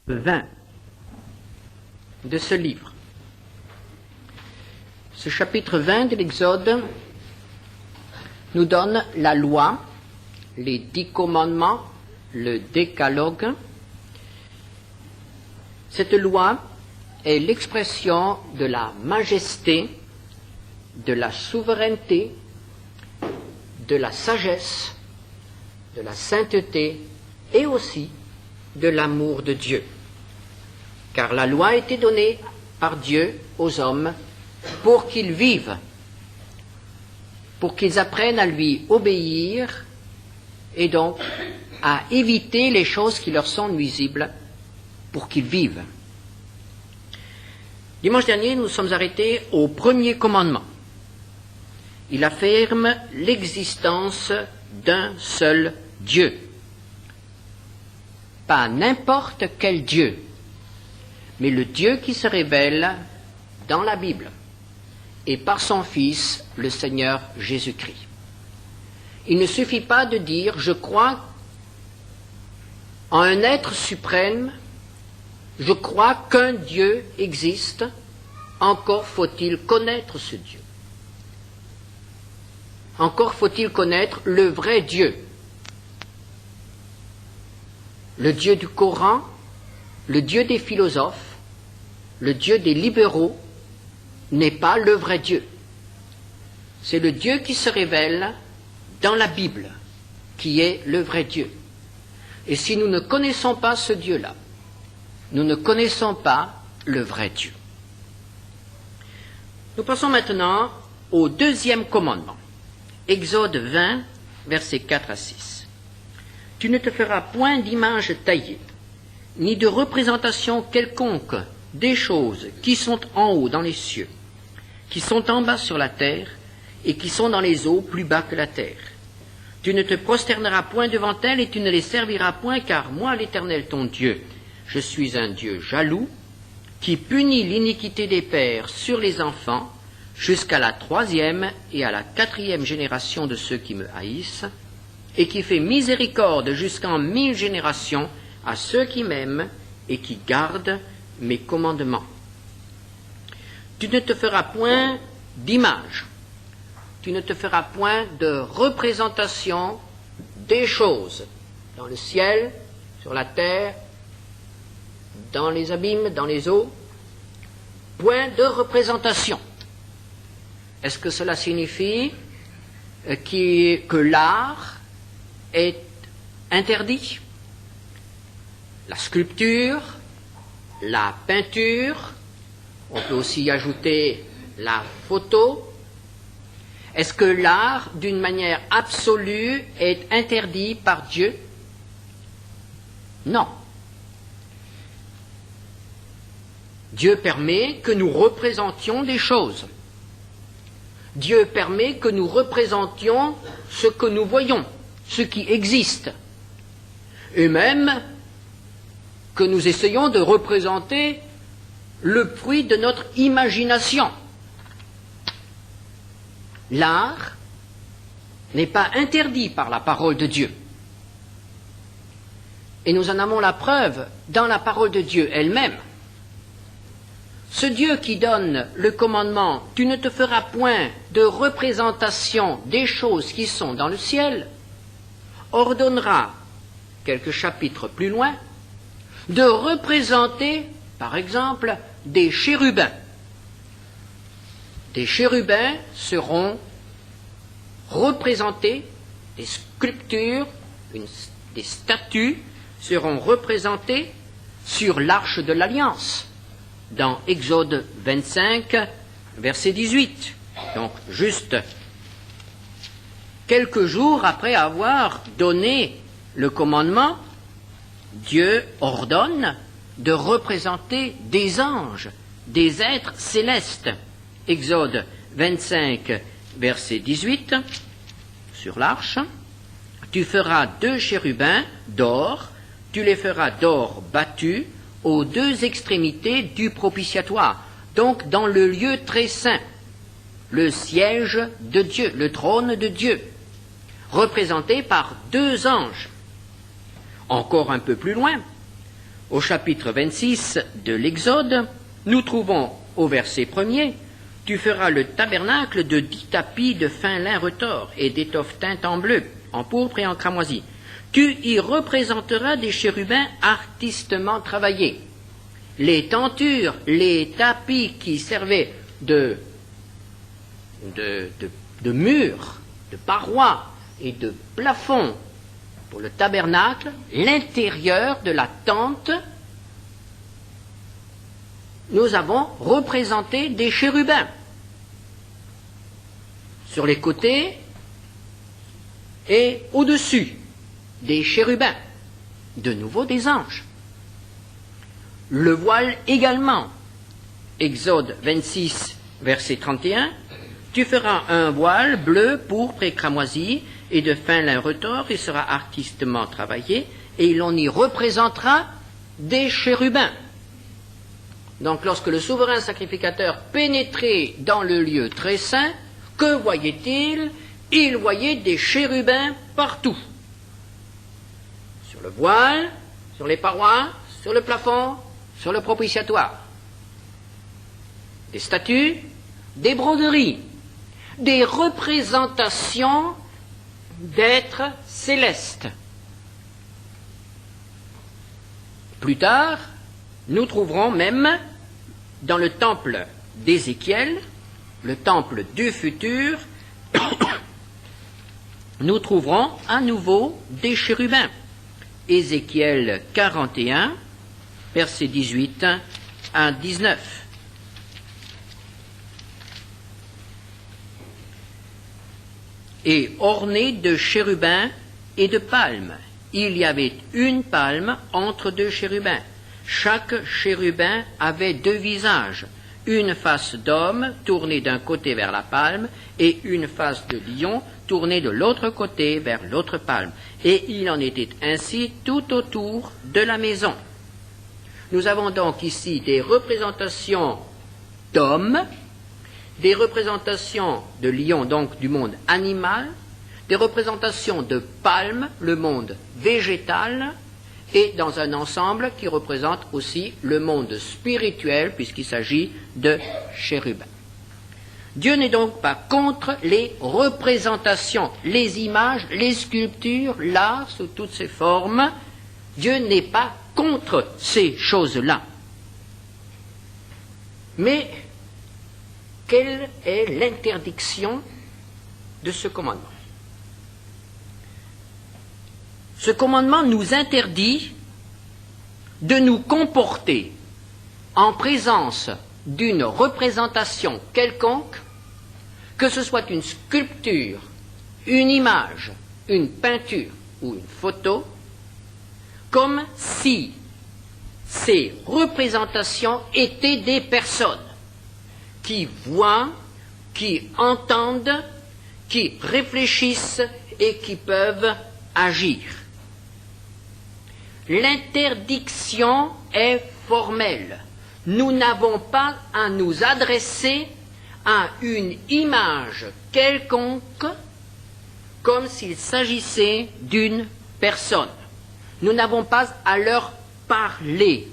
20 de ce livre. Ce chapitre 20 de l'Exode nous donne la loi, les 10 commandements, le décalogue. Cette loi est l'expression de la majesté, de la souveraineté, de la sagesse, de la sainteté et aussi de l'amour de Dieu. Car la loi a été donnée par Dieu aux hommes pour qu'ils vivent, pour qu'ils apprennent à lui obéir et donc à éviter les choses qui leur sont nuisibles pour qu'ils vivent. Dimanche dernier, nous sommes arrêtés au premier commandement. Il affirme l'existence d'un seul Dieu. Pas n'importe quel Dieu, mais le Dieu qui se révèle dans la Bible et par son Fils, le Seigneur Jésus-Christ. Il ne suffit pas de dire « je crois en un être suprême, je crois qu'un Dieu existe, encore faut-il connaître ce Dieu. Encore faut-il connaître le vrai Dieu. Le Dieu du Coran, le Dieu des philosophes, le Dieu des libéraux n'est pas le vrai Dieu. C'est le Dieu qui se révèle dans la Bible, qui est le vrai Dieu. Et si nous ne connaissons pas ce Dieu-là, nous ne connaissons pas le vrai Dieu. Nous passons maintenant au deuxième commandement. Exode 20, versets 4 à 6. Tu ne te feras point d'image taillée, ni de représentation quelconque des choses qui sont en haut dans les cieux, qui sont en bas sur la terre, et qui sont dans les eaux plus bas que la terre. Tu ne te prosterneras point devant elles, et tu ne les serviras point, car moi, l'Éternel ton Dieu, je suis un Dieu jaloux, qui punit l'iniquité des pères sur les enfants, jusqu'à la 3e et à la 4e génération de ceux qui me haïssent, et qui fait miséricorde jusqu'en 1000 générations à ceux qui m'aiment et qui gardent mes commandements. Tu ne te feras point d'image, tu ne te feras point de représentation des choses dans le ciel, sur la terre, dans les abîmes, dans les eaux, point de représentation. Est-ce que cela signifie que l'art est interdit? La sculpture, la peinture, on peut aussi y ajouter la photo. Est-ce que l'art, d'une manière absolue, est interdit par Dieu? Non. Dieu permet que nous représentions des choses. Dieu permet que nous représentions ce que nous voyons, ce qui existe. Et même que nous essayons de représenter le fruit de notre imagination. L'art n'est pas interdit par la parole de Dieu. Et nous en avons la preuve dans la parole de Dieu elle-même. Ce Dieu qui donne le commandement « Tu ne te feras point de représentation des choses qui sont dans le ciel » ordonnera, quelques chapitres plus loin, de représenter, par exemple, des chérubins. Des chérubins seront représentés, des sculptures, des statues seront représentées sur l'arche de l'Alliance, dans Exode 25, verset 18. Donc, juste quelques jours après avoir donné le commandement, Dieu ordonne de représenter des anges, des êtres célestes. Exode 25, verset 18, sur l'arche. Tu feras 2 chérubins d'or, tu les feras d'or battu, aux 2 extrémités du propitiatoire, donc dans le lieu très saint, le siège de Dieu, le trône de Dieu, représenté par 2 anges. Encore un peu plus loin, Au chapitre 26 de l'Exode, nous trouvons au verset 1er « Tu feras le tabernacle de 10 tapis de fin lin retors et d'étoffe teinte en bleu, en pourpre et en cramoisi. Tu y représenteras des chérubins artistement travaillés. Les tentures, les tapis qui servaient de murs, de parois et de plafonds pour le tabernacle, l'intérieur de la tente, nous avons représenté des chérubins. Sur les côtés et au-dessus, des chérubins. De nouveau des anges. Le voile également. Exode 26, verset 31. Tu feras un voile bleu, pourpre et cramoisi, et de fin lin retors, il sera artistement travaillé, et l'on y représentera des chérubins. Donc lorsque le souverain sacrificateur pénétrait dans le lieu très saint, que voyait-il? Il voyait des chérubins partout. Sur le voile, sur les parois, sur le plafond, sur le propitiatoire. Des statues, des broderies, des représentations d'êtres célestes. Plus tard, nous trouverons même dans le temple d'Ézéchiel, le temple du futur, nous trouverons à nouveau des chérubins. Ézéchiel 41, versets 18 à 19. Et orné de chérubins et de palmes. Il y avait une palme entre 2 chérubins. Chaque chérubin avait 2 visages, une face d'homme tournée d'un côté vers la palme et une face de lion tournée de l'autre côté vers l'autre palme. Et il en était ainsi tout autour de la maison. Nous avons donc ici des représentations d'hommes, des représentations de lions, donc du monde animal, des représentations de palmes, le monde végétal, et dans un ensemble qui représente aussi le monde spirituel, puisqu'il s'agit de chérubins. Dieu n'est donc pas contre les représentations, les images, les sculptures, l'art sous toutes ses formes. Dieu n'est pas contre ces choses-là. Mais quelle est l'interdiction de ce commandement? Ce commandement nous interdit de nous comporter en présence d'une représentation quelconque, que ce soit une sculpture, une image, une peinture ou une photo, comme si ces représentations étaient des personnes qui voient, qui entendent, qui réfléchissent et qui peuvent agir. L'interdiction est formelle. Nous n'avons pas à nous adresser à une image quelconque comme s'il s'agissait d'une personne. Nous n'avons pas à leur parler.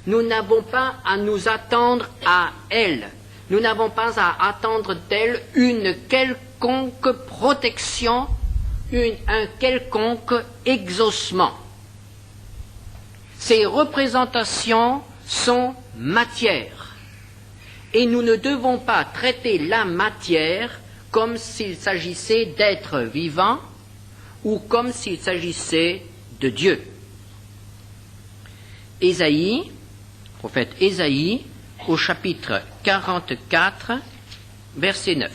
Nous n'avons pas à nous attendre à elle. Nous n'avons pas à attendre d'elle une quelconque protection, un quelconque exaucement. Ces représentations sont matière. Et nous ne devons pas traiter la matière comme s'il s'agissait d'êtres vivants ou comme s'il s'agissait de Dieu. Ésaïe, prophète Ésaïe, au chapitre 44, verset 9.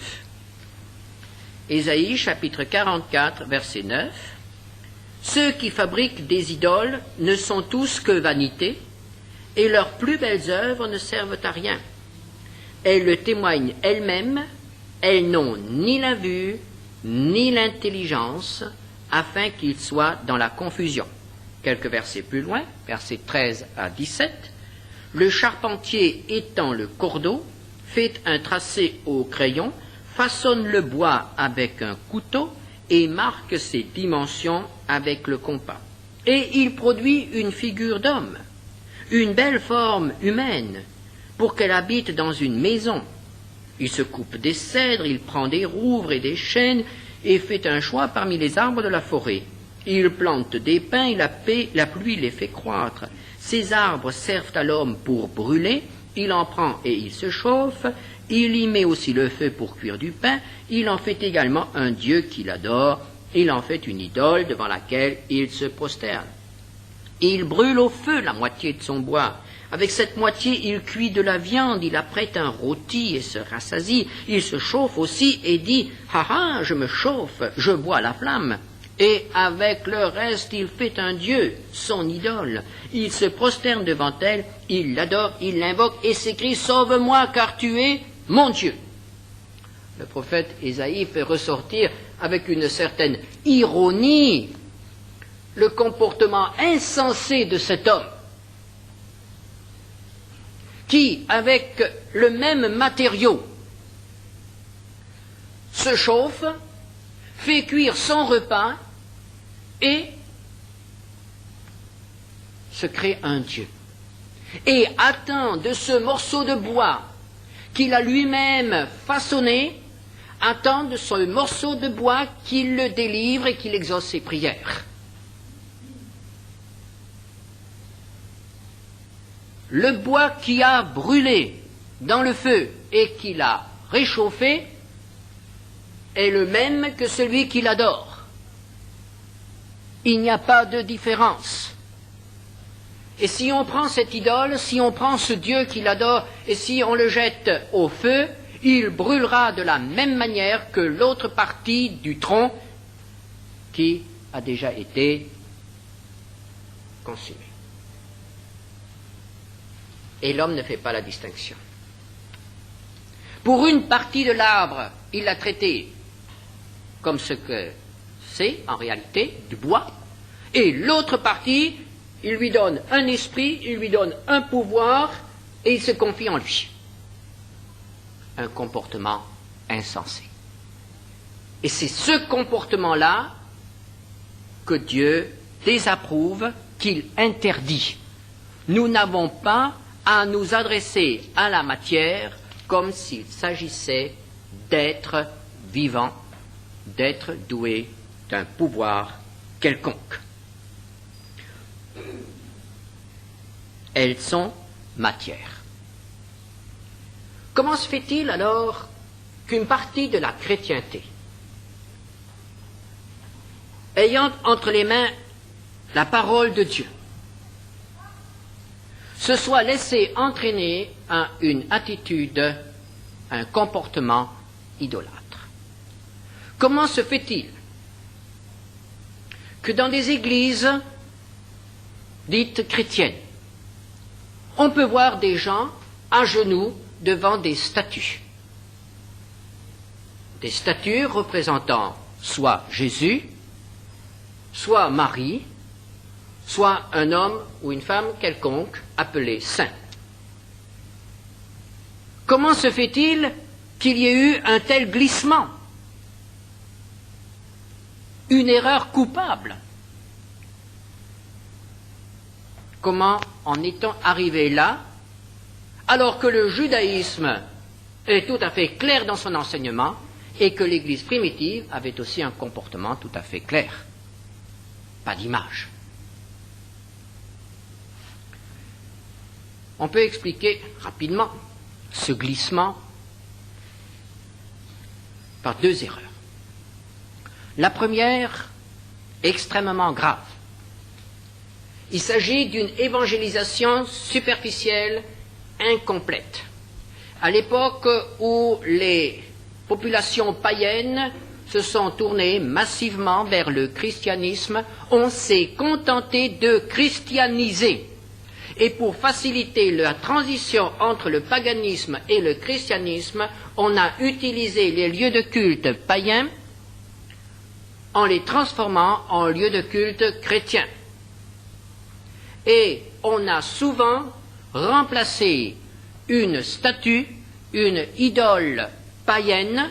Ésaïe, chapitre 44, verset 9. Ceux qui fabriquent des idoles ne sont tous que vanité, et leurs plus belles œuvres ne servent à rien. Elles le témoignent elles-mêmes, elles n'ont ni la vue, ni l'intelligence, afin qu'ils soient dans la confusion. Quelques versets plus loin, versets 13 à 17. Le charpentier étend le cordeau, fait un tracé au crayon, façonne le bois avec un couteau et marque ses dimensions avec le compas. Et il produit une figure d'homme. une belle forme humaine pour qu'elle habite dans une maison. Il se coupe des cèdres, il prend des rouvres et des chênes et fait un choix parmi les arbres de la forêt. Il plante des pins et la pluie les fait croître. Ces arbres servent à l'homme pour brûler, il en prend et il se chauffe, il y met aussi le feu pour cuire du pain, il en fait également un dieu qu'il adore, il en fait une idole devant laquelle il se prosterne. Il brûle au feu la moitié de son bois. Avec cette moitié, il cuit de la viande, il apprête un rôti et se rassasie. Il se chauffe aussi et dit « Ah ah, je me chauffe, je bois la flamme ». Et avec le reste, il fait un dieu, son idole. Il se prosterne devant elle, il l'adore, il l'invoque et s'écrie « Sauve-moi, car tu es mon Dieu ». Le prophète Ésaïe fait ressortir avec une certaine ironie le comportement insensé de cet homme qui, avec le même matériau, se chauffe, fait cuire son repas et se crée un Dieu. Et attend de ce morceau de bois qu'il a lui-même façonné, attend de ce morceau de bois qu'il le délivre et qu'il exauce ses prières. Le bois qui a brûlé dans le feu et qui l'a réchauffé est le même que celui qu'il adore. Il n'y a pas de différence. Et si on prend cette idole, si on prend ce Dieu qu'il adore, et si on le jette au feu, il brûlera de la même manière que l'autre partie du tronc qui a déjà été consumé. Et l'homme ne fait pas la distinction. Pour une partie de l'arbre, il l'a traité comme ce que c'est en réalité, du bois, et l'autre partie, il lui donne un esprit, il lui donne un pouvoir, et il se confie en lui. Un comportement insensé. Et c'est ce comportement-là que Dieu désapprouve, qu'il interdit. Nous n'avons pas à nous adresser à la matière comme s'il s'agissait d'êtres vivants, d'êtres doués d'un pouvoir quelconque. Elles sont matière. Comment se fait-il alors qu'une partie de la chrétienté, ayant entre les mains la parole de Dieu, se soit laissée entraîner à une attitude, à un comportement idolâtre? Comment se fait-il que dans des églises dites chrétiennes, on peut voir des gens à genoux devant des statues représentant soit Jésus, soit Marie, soit un homme ou une femme quelconque appelé saint? Comment se fait-il qu'il y ait eu un tel glissement? Une erreur coupable. Comment en est-on arrivé là, alors que le judaïsme est tout à fait clair dans son enseignement et que l'Église primitive avait aussi un comportement tout à fait clair? Pas d'image. On peut expliquer rapidement ce glissement par deux erreurs. La première, extrêmement grave. Il s'agit d'une évangélisation superficielle, incomplète. À l'époque où les populations païennes se sont tournées massivement vers le christianisme, on s'est contenté de christianiser. Et pour faciliter la transition entre le paganisme et le christianisme, on a utilisé les lieux de culte païens en les transformant en lieux de culte chrétiens. Et on a souvent remplacé une statue, une idole païenne,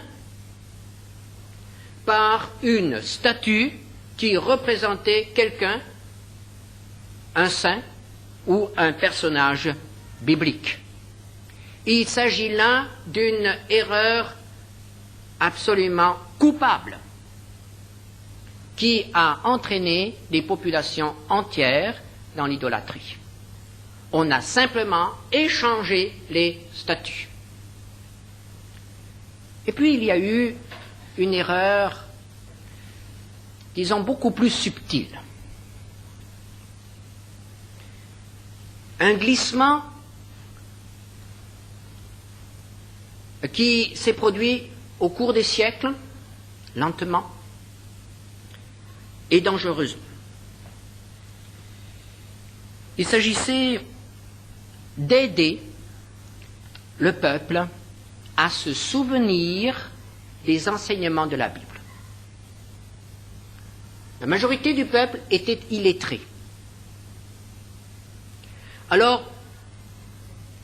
par une statue qui représentait quelqu'un, un saint, ou un personnage biblique. Il s'agit là d'une erreur absolument coupable qui a entraîné des populations entières dans l'idolâtrie. On a simplement échangé les statues. Et puis il y a eu une erreur, disons, beaucoup plus subtile. Un glissement qui s'est produit au cours des siècles, lentement et dangereusement. Il s'agissait d'aider le peuple à se souvenir des enseignements de la Bible. La majorité du peuple était illettrée. Alors,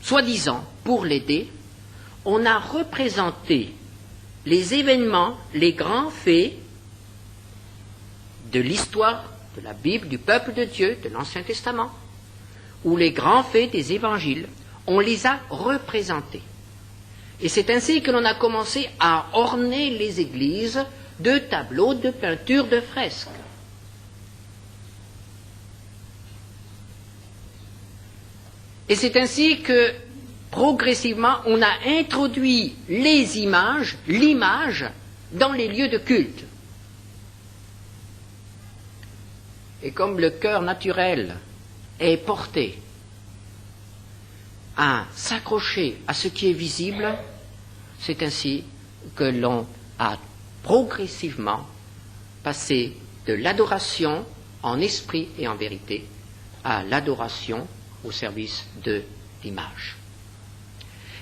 soi-disant, pour l'aider, on a représenté les événements, les grands faits de l'histoire de la Bible, du peuple de Dieu, de l'Ancien Testament, ou les grands faits des évangiles, on les a représentés. Et c'est ainsi que l'on a commencé à orner les églises de tableaux, de peintures, de fresques. Et c'est ainsi que, progressivement, on a introduit les images, l'image, dans les lieux de culte. Et comme le cœur naturel est porté à s'accrocher à ce qui est visible, c'est ainsi que l'on a progressivement passé de l'adoration en esprit et en vérité à l'adoration au service de l'image.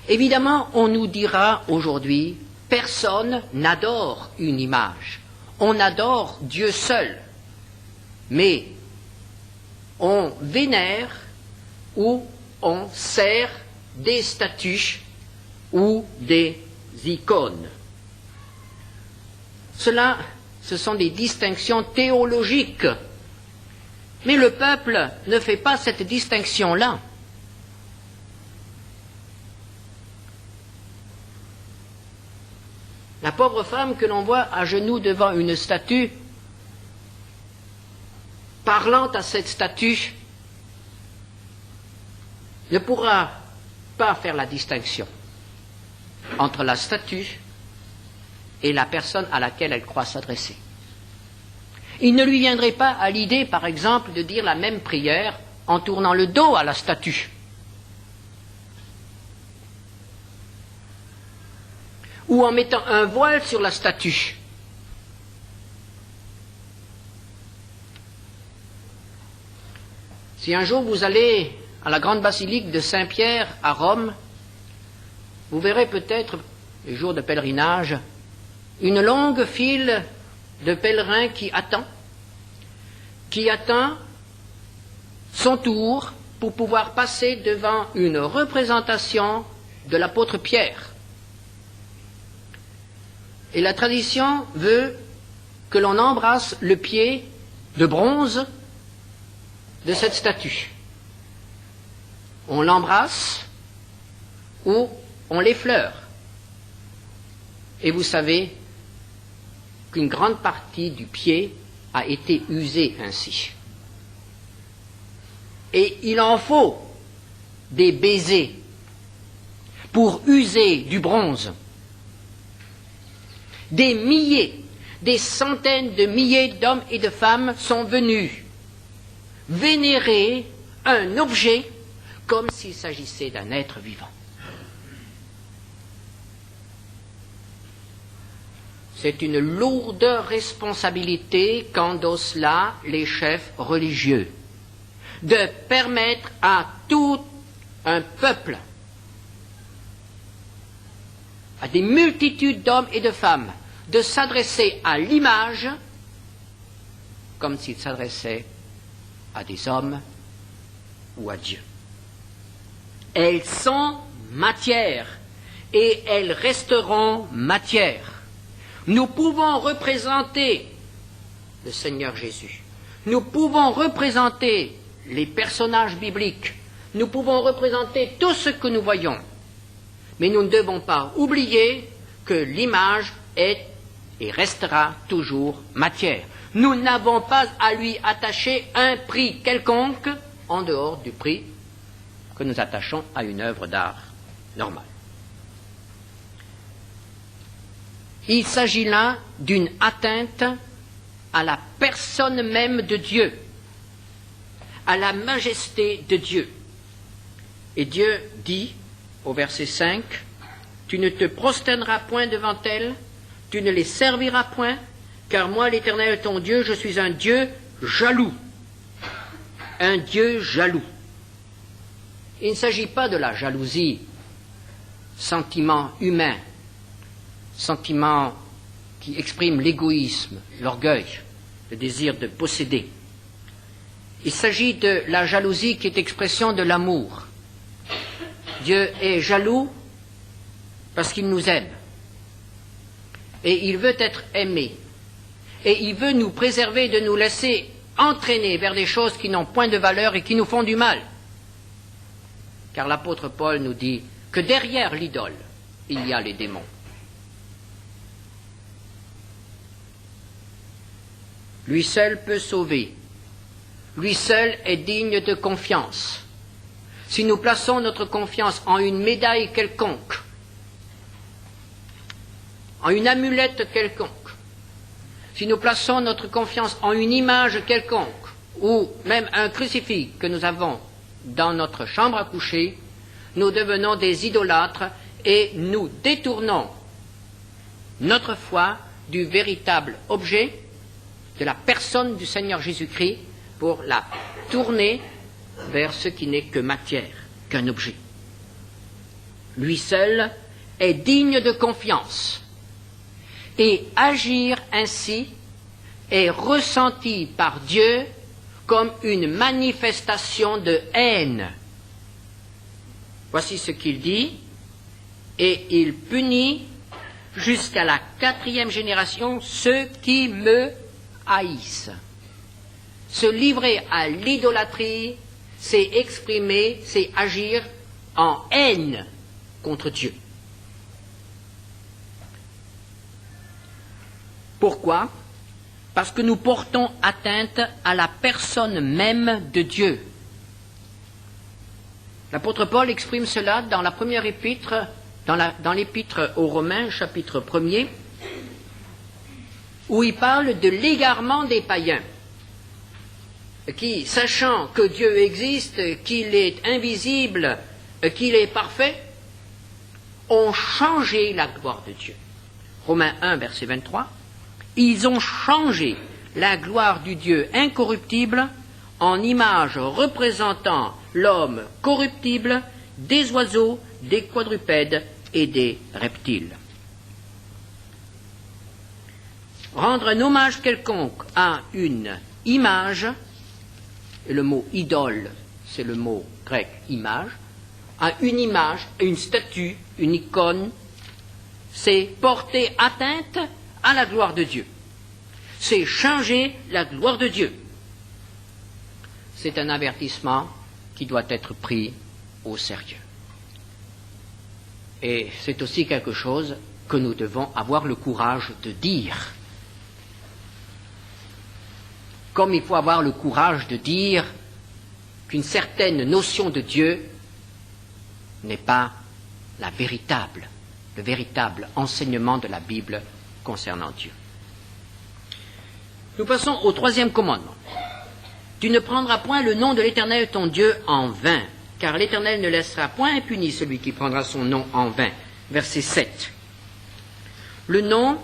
Évidemment, on nous dira aujourd'hui, personne n'adore une image. On adore Dieu seul. Mais on vénère ou on sert des statues ou des icônes. Cela, ce sont des distinctions théologiques. Mais le peuple ne fait pas cette distinction-là. La pauvre femme que l'on voit à genoux devant une statue, parlant à cette statue, ne pourra pas faire la distinction entre la statue et la personne à laquelle elle croit s'adresser. Il ne lui viendrait pas à l'idée, par exemple, de dire la même prière en tournant le dos à la statue. Ou en mettant un voile sur la statue. Si un jour vous allez à la grande basilique de Saint-Pierre à Rome, vous verrez peut-être, les jours de pèlerinage, une longue file de pèlerins qui attend son tour pour pouvoir passer devant une représentation de l'apôtre Pierre. Et la tradition veut que l'on embrasse le pied de bronze de cette statue. On l'embrasse ou on l'effleure. Et vous savez qu'une grande partie du pied a été usée ainsi. Et il en faut des baisers pour user du bronze. Des milliers, des centaines de milliers d'hommes et de femmes sont venus vénérer un objet comme s'il s'agissait d'un être vivant. C'est une lourde responsabilité qu'endossent là les chefs religieux, de permettre à tout un peuple, à des multitudes d'hommes et de femmes, de s'adresser à l'image comme s'ils s'adressaient à des hommes ou à Dieu. Elles sont matière et elles resteront matière. Nous pouvons représenter le Seigneur Jésus. Nous pouvons représenter les personnages bibliques. Nous pouvons représenter tout ce que nous voyons. Mais nous ne devons pas oublier que l'image est et restera toujours matière. Nous n'avons pas à lui attacher un prix quelconque en dehors du prix que nous attachons à une œuvre d'art normale. Il s'agit là d'une atteinte à la personne même de Dieu, à la majesté de Dieu. Et Dieu dit au verset 5, « Tu ne te prosterneras point devant elles, tu ne les serviras point, car moi, l'Éternel ton Dieu, je suis un Dieu jaloux. » Un Dieu jaloux. Il ne s'agit pas de la jalousie, sentiment humain, sentiment qui exprime l'égoïsme, l'orgueil, le désir de posséder. Il s'agit de la jalousie qui est expression de l'amour. Dieu est jaloux parce qu'il nous aime. Et il veut être aimé. Et il veut nous préserver de nous laisser entraîner vers des choses qui n'ont point de valeur et qui nous font du mal. Car l'apôtre Paul nous dit que derrière l'idole, il y a les démons. Lui seul peut sauver. Lui seul est digne de confiance. Si nous plaçons notre confiance en une médaille quelconque, en une amulette quelconque, si nous plaçons notre confiance en une image quelconque, ou même un crucifix que nous avons dans notre chambre à coucher, nous devenons des idolâtres et nous détournons notre foi du véritable objet, de la personne du Seigneur Jésus-Christ, pour la tourner vers ce qui n'est que matière, qu'un objet. Lui seul est digne de confiance. Et agir ainsi est ressenti par Dieu comme une manifestation de haine. Voici ce qu'il dit, et il punit jusqu'à la 4e génération ceux qui me haïssent. Se livrer à l'idolâtrie, c'est exprimer, c'est agir en haine contre Dieu. Pourquoi? Parce que nous portons atteinte à la personne même de Dieu. L'apôtre Paul exprime cela dans la première épître, dans l'épître aux Romains, chapitre 1er, où il parle de l'égarement des païens, qui, sachant que Dieu existe, qu'il est invisible, qu'il est parfait, ont changé la gloire de Dieu. Romains 1, verset 23. Ils ont changé la gloire du Dieu incorruptible en image représentant l'homme corruptible, des oiseaux, des quadrupèdes et des reptiles. Rendre un hommage quelconque à une image, et le mot idole, c'est le mot grec image, à une image, une statue, une icône, c'est porter atteinte à la gloire de Dieu. C'est changer la gloire de Dieu. C'est un avertissement qui doit être pris au sérieux. Et c'est aussi quelque chose que nous devons avoir le courage de dire. Comme il faut avoir le courage de dire qu'une certaine notion de Dieu n'est pas le véritable enseignement de la Bible concernant Dieu. Nous passons au 3e commandement. Tu ne prendras point le nom de l'Éternel ton Dieu en vain, car l'Éternel ne laissera point impuni celui qui prendra son nom en vain. Verset 7. Le nom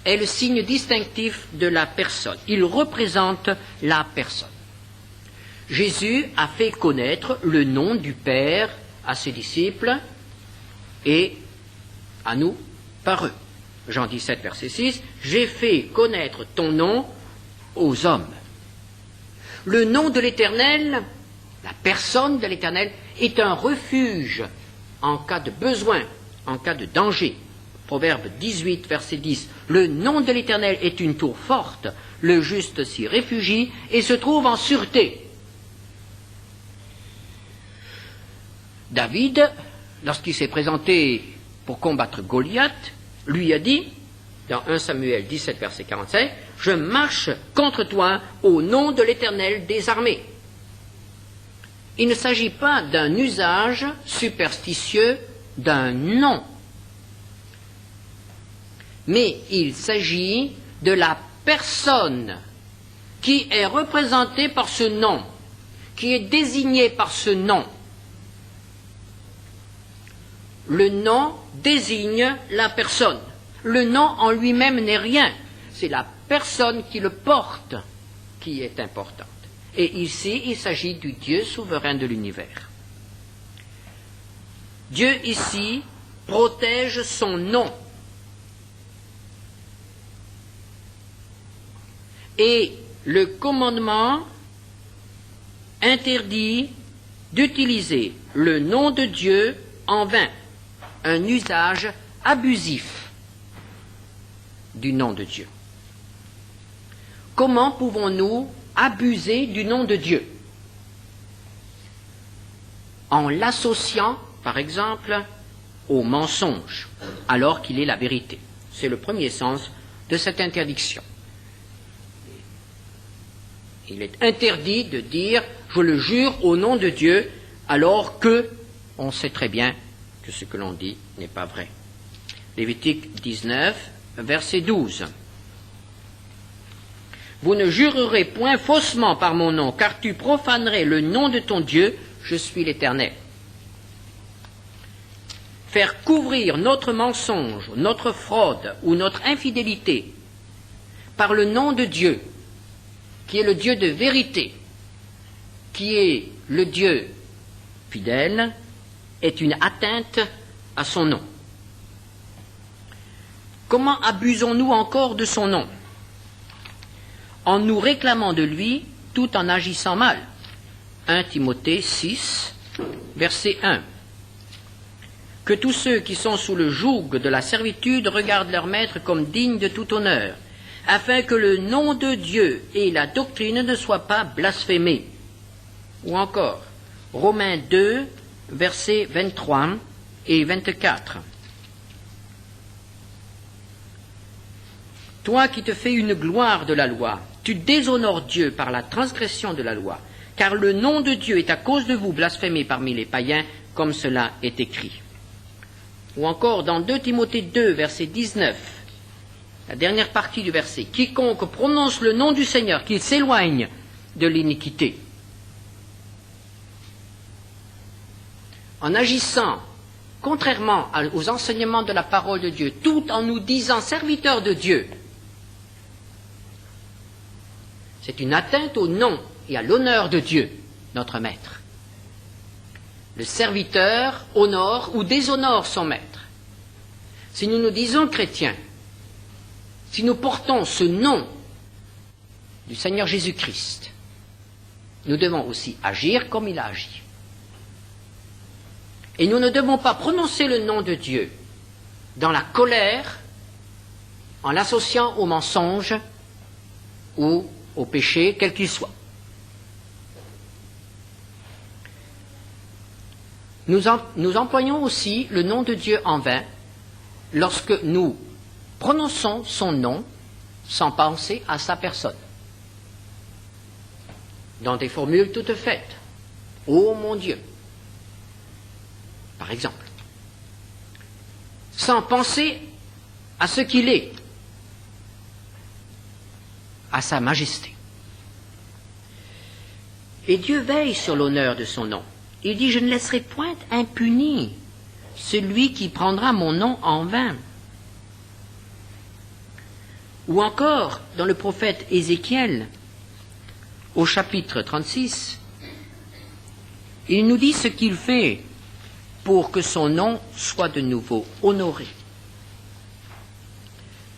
est le signe distinctif de la personne. Il représente la personne. Jésus a fait connaître le nom du Père à ses disciples et à nous par eux. Jean 17, verset 6, « J'ai fait connaître ton nom aux hommes. » Le nom de l'Éternel, la personne de l'Éternel, est un refuge en cas de besoin, en cas de danger. Proverbe 18, verset 10, « Le nom de l'Éternel est une tour forte, le juste s'y réfugie et se trouve en sûreté. » David, lorsqu'il s'est présenté pour combattre Goliath, lui a dit, dans 1 Samuel 17, verset 45, « Je marche contre toi au nom de l'Éternel des armées. » Il ne s'agit pas d'un usage superstitieux d'un nom, mais il s'agit de la personne qui est représentée par ce nom, qui est désignée par ce nom. Le nom désigne la personne. Le nom en lui-même n'est rien. C'est la personne qui le porte qui est importante. Et ici, il s'agit du Dieu souverain de l'univers. Dieu ici protège son nom. Et le commandement interdit d'utiliser le nom de Dieu en vain, un usage abusif du nom de Dieu. Comment pouvons-nous abuser du nom de Dieu? En l'associant, par exemple, au mensonge, alors qu'il est la vérité. C'est le premier sens de cette interdiction. Il est interdit de dire « je le jure au nom de Dieu », alors que on sait très bien que ce que l'on dit n'est pas vrai. Lévitique 19, verset 12. « Vous ne jurerez point faussement par mon nom, car tu profanerais le nom de ton Dieu, je suis l'Éternel. » Faire couvrir notre mensonge, notre fraude ou notre infidélité par le nom de Dieu, qui est le Dieu de vérité, qui est le Dieu fidèle, est une atteinte à son nom. Comment abusons-nous encore de son nom? En nous réclamant de lui tout en agissant mal. 1 Timothée 6, verset 1. Que tous ceux qui sont sous le joug de la servitude regardent leur maître comme digne de tout honneur, afin que le nom de Dieu et la doctrine ne soient pas blasphémés. Ou encore, Romains 2, versets 23 et 24. Toi qui te fais une gloire de la loi, tu déshonores Dieu par la transgression de la loi, car le nom de Dieu est à cause de vous blasphémé parmi les païens, comme cela est écrit. Ou encore dans 2 Timothée 2, verset 19, la dernière partie du verset, « Quiconque prononce le nom du Seigneur, qu'il s'éloigne de l'iniquité. » En agissant contrairement aux enseignements de la parole de Dieu, tout en nous disant serviteurs de Dieu, c'est une atteinte au nom et à l'honneur de Dieu, notre maître. Le serviteur honore ou déshonore son maître. Si nous nous disons chrétiens, si nous portons ce nom du Seigneur Jésus-Christ, nous devons aussi agir comme il a agi. Et nous ne devons pas prononcer le nom de Dieu dans la colère, en l'associant au mensonge ou au péché, quel qu'il soit. Nous employons aussi le nom de Dieu en vain lorsque nous prononçons son nom sans penser à sa personne. Dans des formules toutes faites. « Ô mon Dieu !» par exemple. Sans penser à ce qu'il est, à sa majesté. Et Dieu veille sur l'honneur de son nom. Il dit, je ne laisserai point impuni celui qui prendra mon nom en vain. Ou encore, dans le prophète Ézéchiel, au chapitre 36, il nous dit ce qu'il fait pour que son nom soit de nouveau honoré.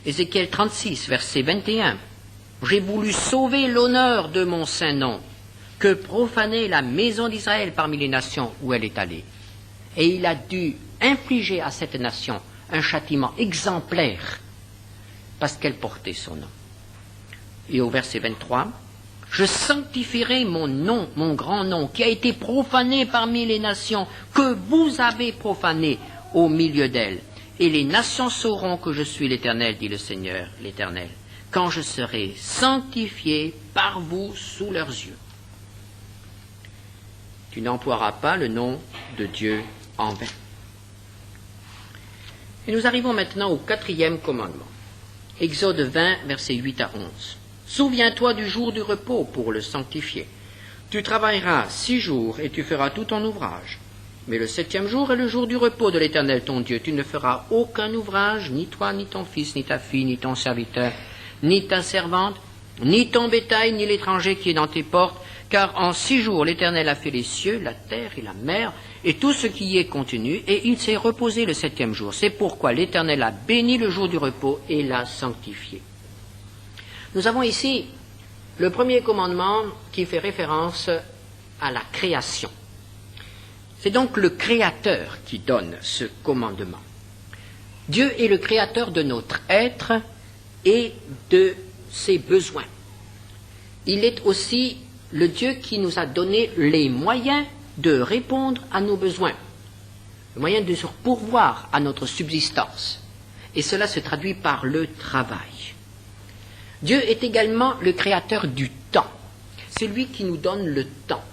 Ézéchiel 36, verset 21. J'ai voulu sauver l'honneur de mon saint nom, que profanait la maison d'Israël parmi les nations où elle est allée. Et il a dû infliger à cette nation un châtiment exemplaire, parce qu'elle portait son nom. Et au verset 23, Je sanctifierai mon nom, mon grand nom, qui a été profané parmi les nations, que vous avez profané au milieu d'elles. Et les nations sauront que je suis l'Éternel, dit le Seigneur, l'Éternel, quand je serai sanctifié par vous sous leurs yeux. Tu n'emploieras pas le nom de Dieu en vain. Et nous arrivons maintenant au 4e commandement. Exode 20, versets 8 à 11. Souviens-toi du jour du repos pour le sanctifier. Tu travailleras 6 jours et tu feras tout ton ouvrage. Mais le 7e jour est le jour du repos de l'Éternel ton Dieu. Tu ne feras aucun ouvrage, ni toi, ni ton fils, ni ta fille, ni ton serviteur, ni ta servante, ni ton bétail, ni l'étranger qui est dans tes portes, car en 6 jours l'Éternel a fait les cieux, la terre et la mer, et tout ce qui y est contenu, et il s'est reposé le 7e jour. C'est pourquoi l'Éternel a béni le jour du repos et l'a sanctifié. Nous avons ici le premier commandement qui fait référence à la création. C'est donc le Créateur qui donne ce commandement. Dieu est le Créateur de notre être et de ses besoins. Il est aussi le Dieu qui nous a donné les moyens de répondre à nos besoins, le moyen de pourvoir à notre subsistance. Et cela se traduit par le travail. Dieu est également le créateur du temps. C'est lui qui nous donne le temps,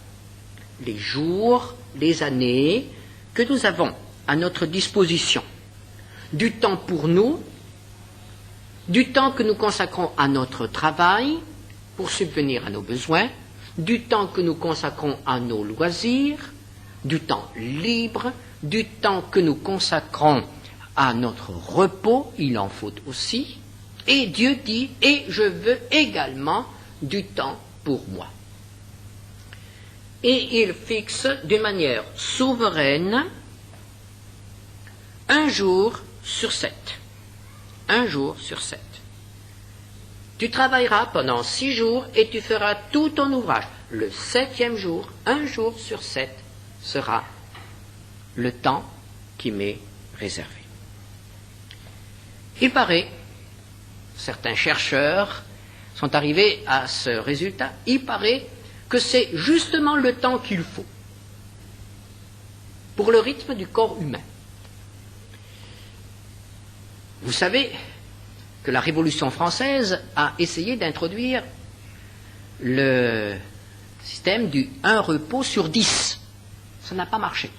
les jours, les années que nous avons à notre disposition. Du temps pour nous, du temps que nous consacrons à notre travail pour subvenir à nos besoins, du temps que nous consacrons à nos loisirs, du temps libre, du temps que nous consacrons à notre repos, il en faut aussi. Et Dieu dit, et je veux également du temps pour moi. Et il fixe d'une manière souveraine un jour sur 7. Un jour sur 7. Tu travailleras pendant 6 jours et tu feras tout ton ouvrage. Le 7e jour, un jour sur 7, sera le temps qui m'est réservé. Il paraît, certains chercheurs sont arrivés à ce résultat, il paraît que c'est justement le temps qu'il faut pour le rythme du corps humain. Vous savez que la Révolution française a essayé d'introduire le système du 1 repos sur 10. Ça n'a pas marché.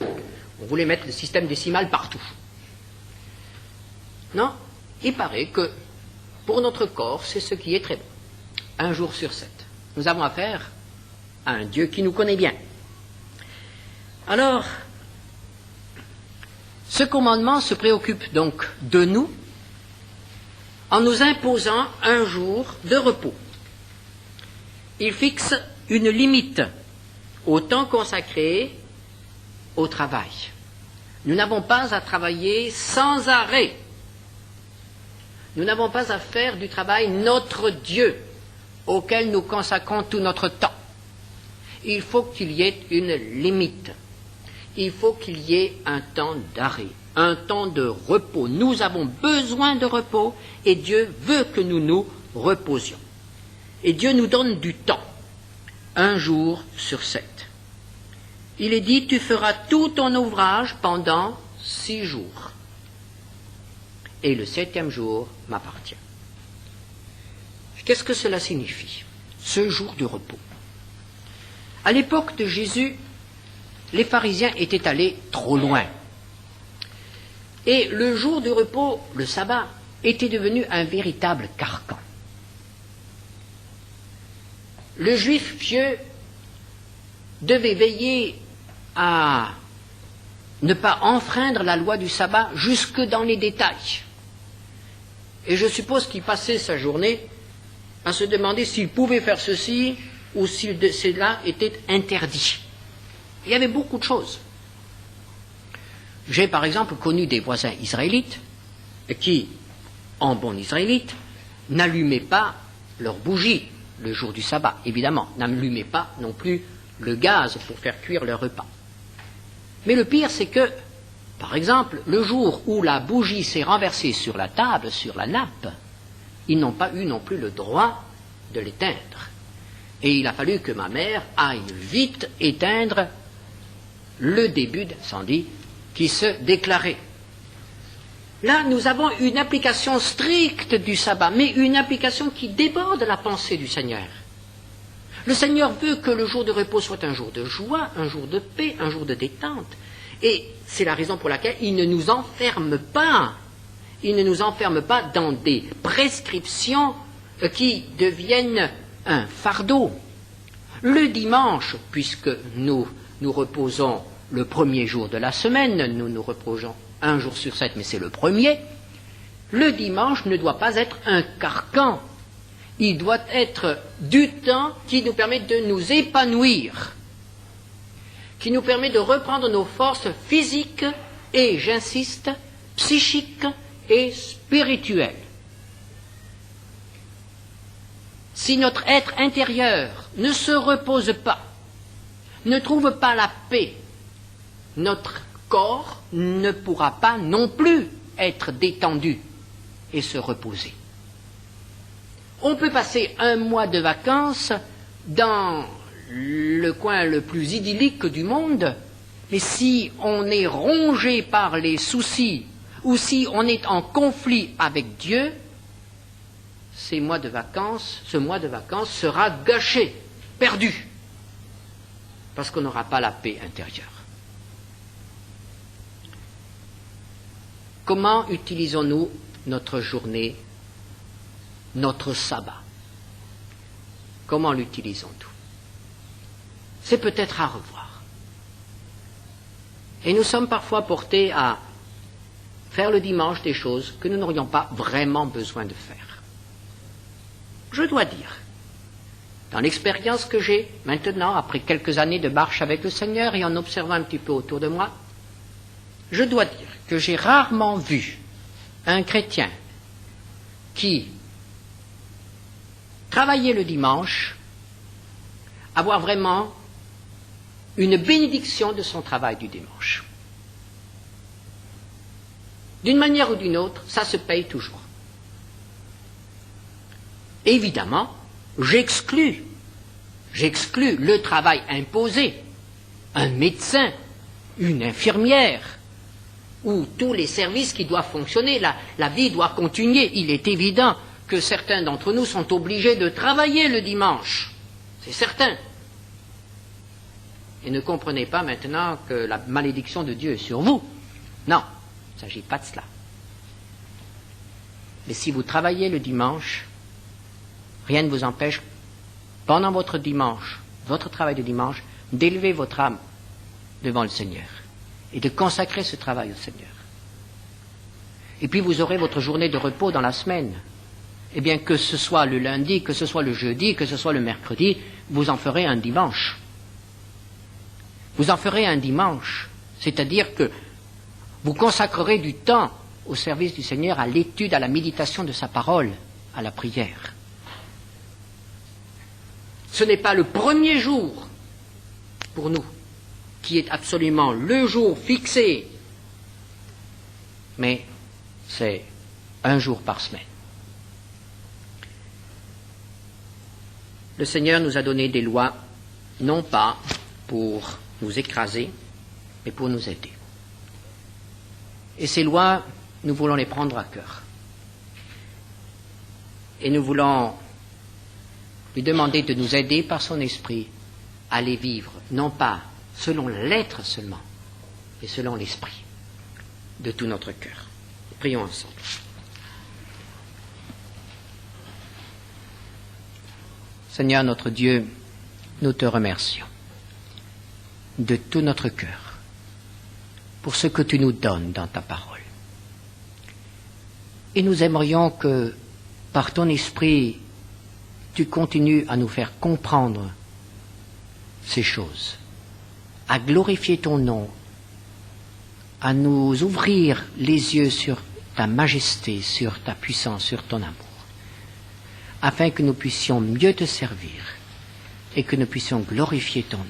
On voulait mettre le système décimal partout. Non, il paraît que pour notre corps, c'est ce qui est très bon. Un jour sur 7. Nous avons affaire à un Dieu qui nous connaît bien. Alors, ce commandement se préoccupe donc de nous en nous imposant un jour de repos. Il fixe une limite au temps consacré au travail. Nous n'avons pas à travailler sans arrêt. Nous n'avons pas à faire du travail notre Dieu auquel nous consacrons tout notre temps. Il faut qu'il y ait une limite. Il faut qu'il y ait un temps d'arrêt, un temps de repos. Nous avons besoin de repos et Dieu veut que nous nous reposions. Et Dieu nous donne du temps, un jour sur 7. Il est dit, tu feras tout ton ouvrage pendant 6 jours. Et le 7e jour m'appartient. Qu'est-ce que cela signifie, ce jour de repos? À l'époque de Jésus, les pharisiens étaient allés trop loin. Et le jour du repos, le sabbat, était devenu un véritable carcan. Le juif pieux devait veiller à ne pas enfreindre la loi du sabbat jusque dans les détails. Et je suppose qu'il passait sa journée à se demander s'il pouvait faire ceci ou si cela était interdit. Il y avait beaucoup de choses. J'ai par exemple connu des voisins israélites qui, en bon israélite, n'allumaient pas leurs bougies le jour du sabbat, évidemment, n'allumaient pas non plus le gaz pour faire cuire leur repas. Mais le pire, c'est que, par exemple, le jour où la bougie s'est renversée sur la table, sur la nappe, ils n'ont pas eu non plus le droit de l'éteindre. Et il a fallu que ma mère aille vite éteindre le début d'incendie qui se déclarait. Là, nous avons une application stricte du sabbat, mais une application qui déborde la pensée du Seigneur. Le Seigneur veut que le jour de repos soit un jour de joie, un jour de paix, un jour de détente. Et c'est la raison pour laquelle il ne nous enferme pas. Il ne nous enferme pas dans des prescriptions qui deviennent un fardeau. Le dimanche, puisque nous nous reposons le premier jour de la semaine, nous nous reposons un jour sur 7, mais c'est le premier, le dimanche ne doit pas être un carcan. Il doit être du temps qui nous permet de nous épanouir, qui nous permet de reprendre nos forces physiques et, j'insiste, psychiques et spirituelles. Si notre être intérieur ne se repose pas, ne trouve pas la paix, notre corps ne pourra pas non plus être détendu et se reposer. On peut passer un mois de vacances dans le coin le plus idyllique du monde, mais si on est rongé par les soucis ou si on est en conflit avec Dieu, ce mois de vacances sera gâché, perdu, parce qu'on n'aura pas la paix intérieure. Comment utilisons-nous notre journée, notre sabbat? Comment l'utilisons-nous? C'est peut-être à revoir. Et nous sommes parfois portés à faire le dimanche des choses que nous n'aurions pas vraiment besoin de faire. Je dois dire, dans l'expérience que j'ai maintenant, après quelques années de marche avec le Seigneur et en observant un petit peu autour de moi, je dois dire que j'ai rarement vu un chrétien qui travaillait le dimanche avoir vraiment une bénédiction de son travail du dimanche. D'une manière ou d'une autre, ça se paye toujours. Évidemment, j'exclus le travail imposé, un médecin, une infirmière, ou tous les services qui doivent fonctionner, la vie doit continuer. Il est évident que certains d'entre nous sont obligés de travailler le dimanche, c'est certain. Et ne comprenez pas maintenant que la malédiction de Dieu est sur vous. Non, il ne s'agit pas de cela. Mais si vous travaillez le dimanche, rien ne vous empêche, pendant votre dimanche, votre travail de dimanche, d'élever votre âme devant le Seigneur et de consacrer ce travail au Seigneur. Et puis vous aurez votre journée de repos dans la semaine. Eh bien, que ce soit le lundi, que ce soit le jeudi, que ce soit le mercredi, vous en ferez un dimanche. Vous en ferez un dimanche, c'est-à-dire que vous consacrerez du temps au service du Seigneur, à l'étude, à la méditation de sa parole, à la prière. Ce n'est pas le premier jour pour nous qui est absolument le jour fixé, mais c'est un jour par semaine. Le Seigneur nous a donné des lois, non pas pour nous écraser, mais pour nous aider. Et ces lois, nous voulons les prendre à cœur. Et nous voulons lui demander de nous aider par son esprit à les vivre, non pas selon l'être seulement, mais selon l'esprit, de tout notre cœur. Prions ensemble. Seigneur notre Dieu, nous te remercions de tout notre cœur pour ce que tu nous donnes dans ta parole. Et nous aimerions que, par ton esprit, tu continues à nous faire comprendre ces choses, à glorifier ton nom, à nous ouvrir les yeux sur ta majesté, sur ta puissance, sur ton amour, afin que nous puissions mieux te servir et que nous puissions glorifier ton nom.